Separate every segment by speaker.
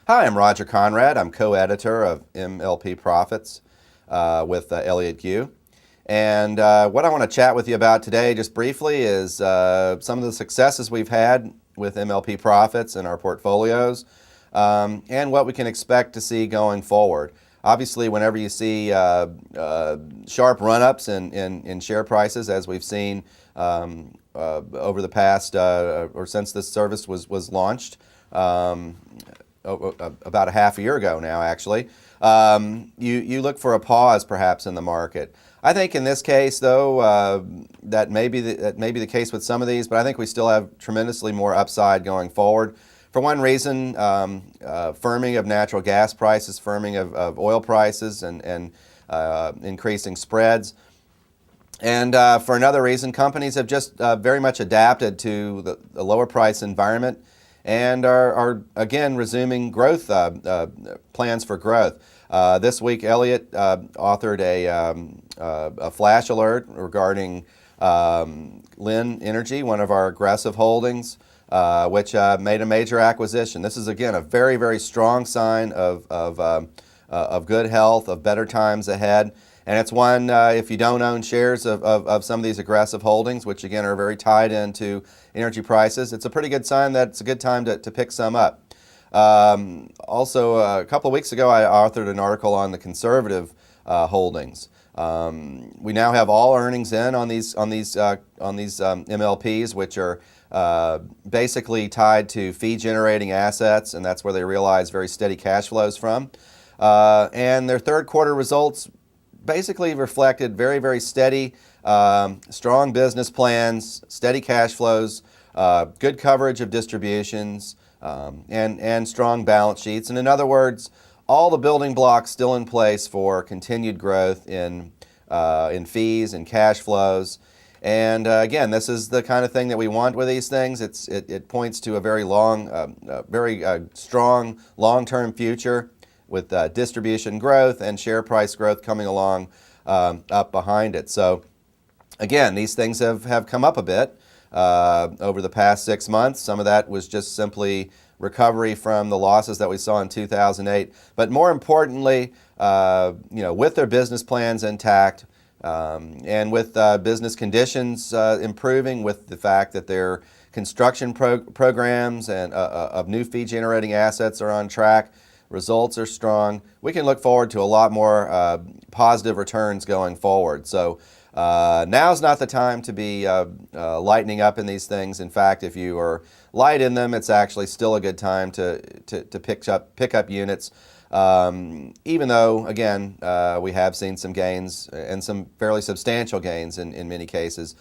Speaker 1: Hi, I'm Roger Conrad. I'm co-editor of MLP Profits with Elliott Q. And what I want to chat with you about today, just briefly, is some of the successes we've had with MLP Profits in our portfolios and what we can expect to see going forward. Obviously, whenever you see sharp run-ups in share prices, as we've seen over the past or since this service was launched, about a half a year ago now, actually, you look for a pause perhaps in the market. I think in this case, though, that may be the case with some of these, but I think we still have tremendously more upside going forward. For one reason, firming of natural gas prices, firming of oil prices, and increasing spreads. And for another reason, companies have just very much adapted to the lower price environment and are again resuming growth plans for growth. This week, Elliott authored a flash alert regarding Lynn Energy, one of our aggressive holdings, which made a major acquisition. This is again a very, very strong sign of good health, of better times ahead. And it's one, if you don't own shares of some of these aggressive holdings, which again are very tied into energy prices, it's a pretty good sign that it's a good time to pick some up. Also, a couple of weeks ago, I authored an article on the conservative holdings. We now have all earnings in on these MLPs, which are basically tied to fee-generating assets, and that's where they realize very steady cash flows from. And their third quarter results basically reflected very, very steady, strong business plans, steady cash flows, good coverage of distributions, and strong balance sheets. And in other words, all the building blocks still in place for continued growth in fees and cash flows. And again, this is the kind of thing that we want with these things. It points to a very strong long-term future with distribution growth and share price growth coming along up behind it. So again, these things have come up a bit over the past 6 months. Some of that was just simply recovery from the losses that we saw in 2008. But more importantly, with their business plans intact and with business conditions improving, with the fact that their construction programs and of new fee-generating assets are on track, results are strong, we can look forward to a lot more positive returns going forward. So now's not the time to be lightening up in these things. In fact, if you are light in them, it's actually still a good time to pick up units. Even though, again, we have seen some gains and some fairly substantial gains in many cases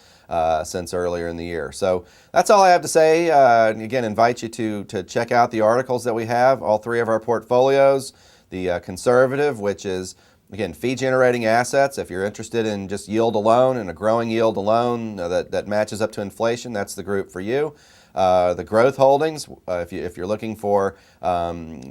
Speaker 1: since earlier in the year. So that's all I have to say. Again, invite you to check out the articles that we have, all three of our portfolios. The conservative, which is, again, fee-generating assets. If you're interested in just yield alone and a growing yield alone that matches up to inflation, that's the group for you. The growth holdings, if you're looking for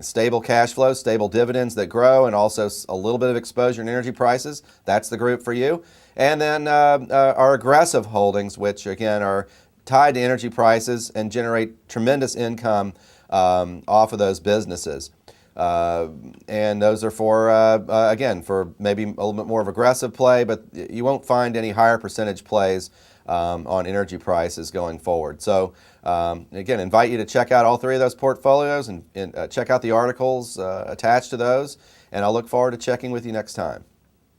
Speaker 1: stable cash flows, stable dividends that grow, and also a little bit of exposure in energy prices, that's the group for you. And then our aggressive holdings, which again are tied to energy prices and generate tremendous income off of those businesses. And those are for, again, for maybe a little bit more of aggressive play, but you won't find any higher percentage plays on energy prices going forward. So again, invite you to check out all three of those portfolios and check out the articles attached to those, and I'll look forward to checking with you next time.